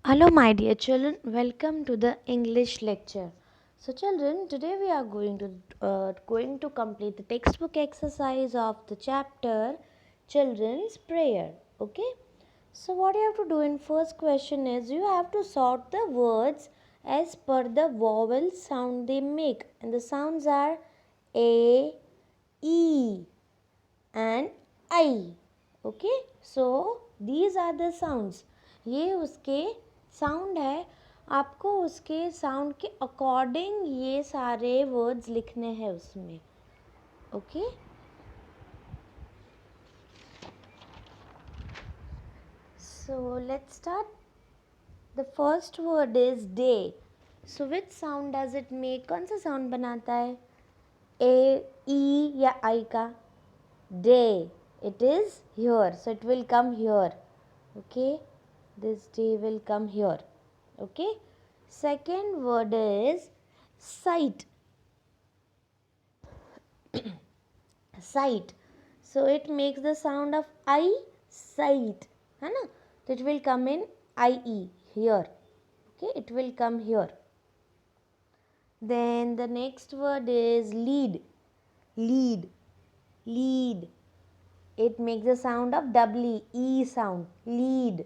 Hello, my dear children. Welcome to the English lecture. So, children, today we are going to complete the textbook exercise of the chapter Children's Prayer. Okay. So, what you have to do in first question is you have to sort the words as per the vowel sound they make, and the sounds are A, E, and I. Okay so these are the sounds. ये उसके sound है. आपको उसके sound के according ये सारे words लिखने हैं उसमें. Okay so let's start. The first word is day. So which sound does it make? कौन सा साउंड बनाता है? ए, ई या आई का? Day. It is here, so it will come here. Okay, this day will come here. Okay, second word is sight. Sight. So it makes the sound of I. Sight है ना? So it will come in IE here. Okay, it will come here. Then the next word is lead. Lead. Lead. It makes the sound of doubly E sound. Lead.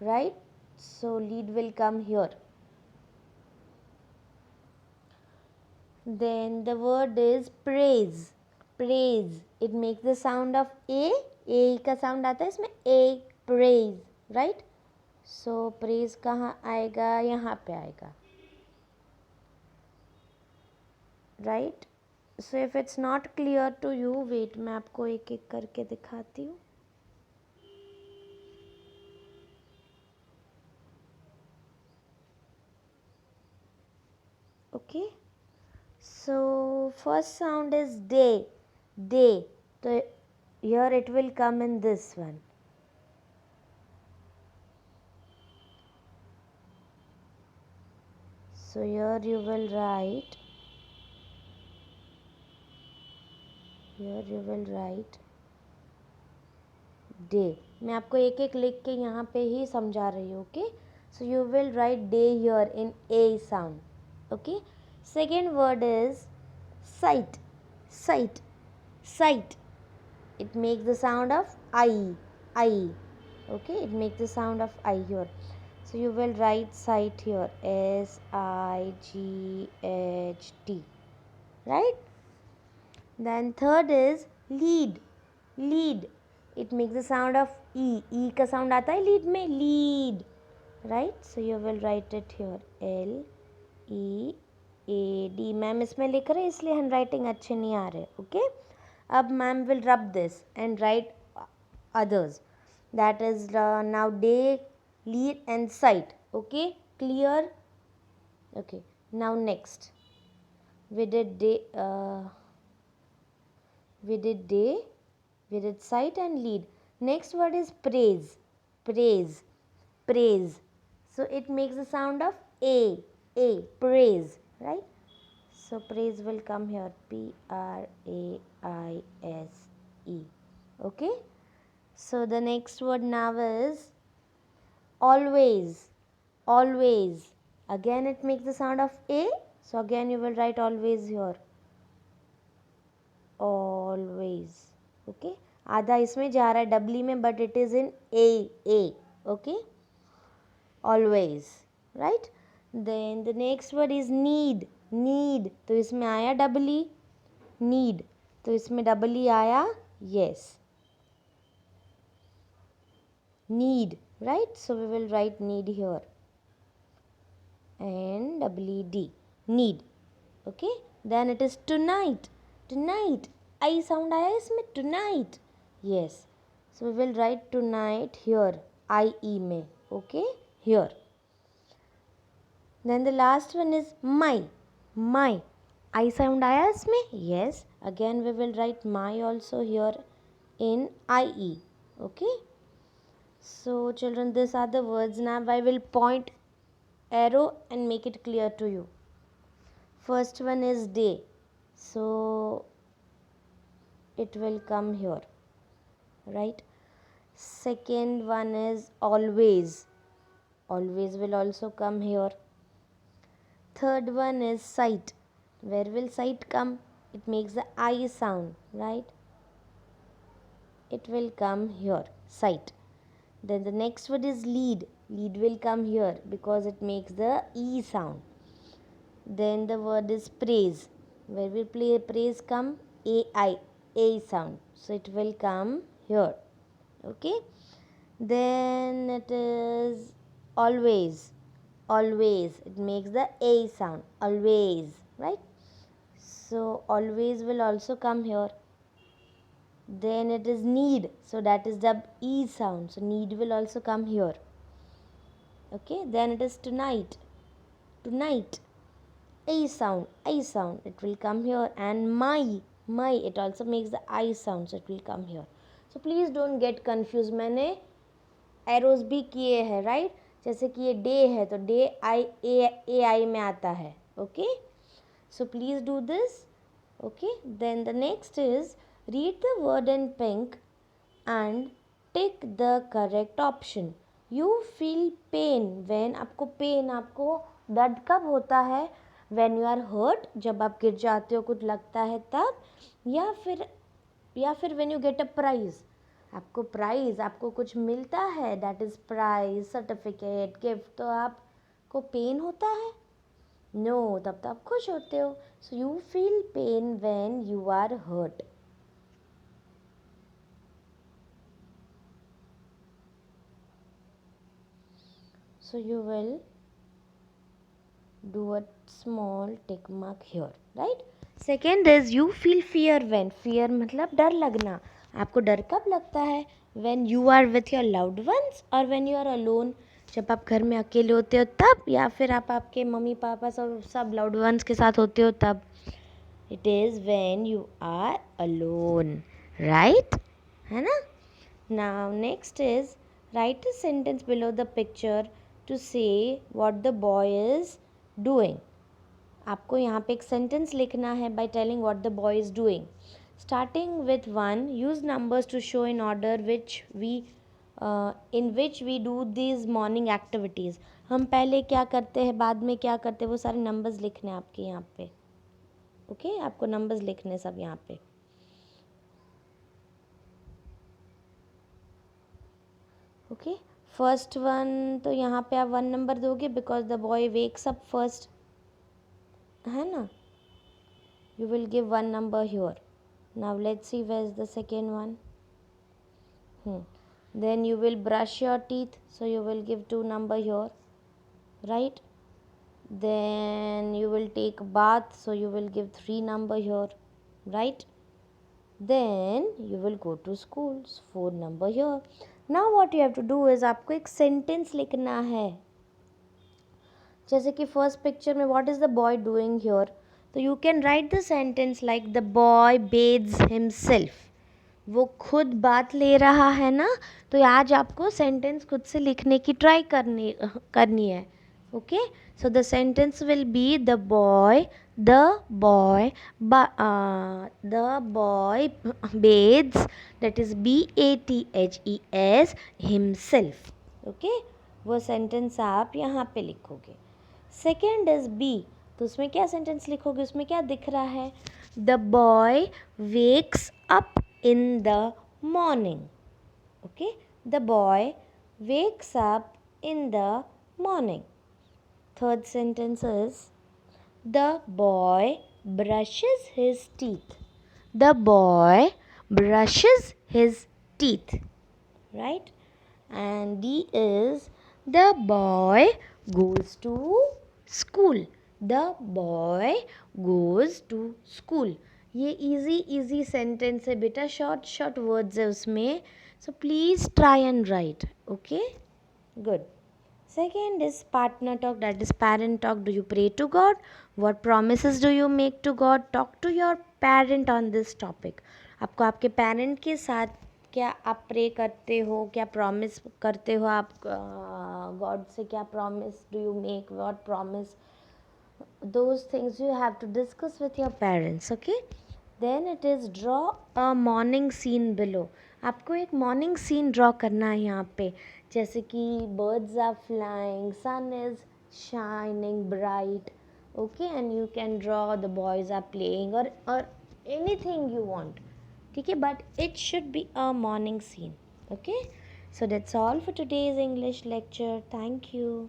Right? So lead will come here. Then the word is praise. Praise. It makes the sound of A. A का sound आता है इसमें A. Praise. Right? So praise कहाँ आएगा? यहाँ पे आएगा. Right? So if it's not clear to you, wait, मैं आपको एक एक करके दिखाती हूँ. Okay. So first sound is day. Day. So here it will come in this one. So here you will write. Here you will write day. मैं आपको एक एक लिख के यहाँ पे ही समझा रही हूँ. Okay so you will write day here in A sound. Okay second word is sight. Sight. Sight. It makes the sound of I. I. Okay, it makes the sound of I here. So you will write sight here. SIGHT. Right? Then third is lead. Lead. It makes the sound of E. E का sound आता है lead में. Lead. Right? So you will write it here. LEAD. Ma'am इसमें लिख रहे इसलिए hand writing अच्छे नहीं आ रहे. ओके अब ma'am will rub this and right others. That is now day, lead and sight. Okay, clear? Okay, now next we did day, we did sight and lead. Next word is praise. Praise. Praise. So it makes the sound of A. A. Praise. Right? So praise will come here. PRAISE. Okay? So the next word now is always. Always. Again it makes the sound of A. So again you will write always here. Always. Okay. आधा इसमें जा रहा है double e में but it is in A. Okay always. Right. Then the next word is need. Need तो इसमें आया double e. Need तो इसमें डबली आया. Yes need. Right? So we will write need here. NEED. Need. Okay. Then it is tonight. Tonight. I sound आया इसमें tonight. Yes. So we will write tonight here. IE में. Okay. Here. Then the last one is my. My. I sound आया इसमें? Yes. Again we will write my also here in IE. Okay. So children, these are the words. Now I will point arrow and make it clear to you. First one is day. So it will come here. Right. Second one is always. always will also come here. Third one is sight. Where will sight come? It makes the I sound, right? It will come here, sight. Then the next word is lead. Lead will come here because it makes the E sound. Then the word is praise. Where will praise come? A-I, A sound. So it will come here. Okay. Then it is always. Always. It makes the A sound. Always. Right. So always will also come here. Then it is need. So that is the E sound. So need will also come here. Okay. Then it is tonight. Tonight. A sound, I sound, it will come here. And my, it also makes the I sound, so it will come here. So please don't get confused. मैंने arrows भी किए हैं, right? जैसे कि ये day है तो day I ए आई में आता है. Okay, so please do this. Okay, then the next is read the word in pink and tick the correct option. You feel pain when, आपको दर्द कब होता है? when you are hurt, जब आप गिर जाते हो, कुछ लगता है तब, या फिर when you get a prize, आपको कुछ मिलता है, that is prize, certificate, gift, तो आपको पेन होता है? no, तब तो आप खुश होते हो. so you feel pain when you are hurt. So you will do a small tick mark here, right? Second is you feel fear when. fear मतलब डर लगना. आपको डर कब लगता है? when you are with your loved ones और when you are alone, जब आप घर में अकेले होते हो तब, या फिर आप आपके मम्मी पापा सब loved ones के साथ होते हो तब. it is when you are alone, right? है ना? now next is write a sentence below the picture to say what the boy is doing. आपको यहाँ पे एक सेंटेंस लिखना है by telling what the boy is doing. Starting with 1, use numbers to show in order in which we do these morning activities. हम पहले क्या करते हैं, बाद में क्या करते हैं, वो सारे नंबर्स लिखने हैं आपके यहाँ पे. ओके, आपको नंबर्स लिखने सब यहाँ पे. ओके, फर्स्ट वन तो यहाँ पे आप 1 नंबर दोगे because the boy wakes up first, है ना? you will give 1 number here. now let's see where is the second one. Then you will brush your teeth, so you will give 2 number here, right? Then you will take bath, so you will give 3 number here, right? Then you will go to school, 4 number here. now what you have to do is आपको एक sentence लिखना है. जैसे कि first picture में what is the boy doing here, तो you can write the sentence like the boy bathes himself. वो खुद बात ले रहा है ना, तो आज आपको सेंटेंस खुद से लिखने की ट्राई करनी है. Okay, so the sentence will be the boy bathes, that is BATHES himself. Okay, वो सेंटेंस आप यहाँ पे लिखोगे. सेकेंड इज बी, तो उसमें क्या सेंटेंस लिखोगे? उसमें क्या दिख रहा है? The boy wakes up in the morning. Okay, the boy wakes up in the morning. Third sentence is the boy brushes his teeth. The boy brushes his teeth, right? And D is the boy goes to school. The boy goes to school. ये easy sentence है बेटा, short words है उसमें. So please try and write. Okay, good. Second is partner talk, that is parent talk. Do you pray to God? What promises do you make to God? Talk to your parent on this topic. आपको आपके parent के साथ क्या आप pray करते हो, क्या promise करते हो आप गॉड से, क्या promise do you make, what promise, those things you have to discuss with your parents. Okay, then it is draw a morning scene below. आपको एक मॉर्निंग सीन ड्रॉ करना है यहाँ पे, जैसे कि birds are flying, sun is shining bright, okay, and you can draw the boys are playing और anything you want, ठीक है, but it should be a morning scene, okay. So that's all for today's English lecture. Thank you.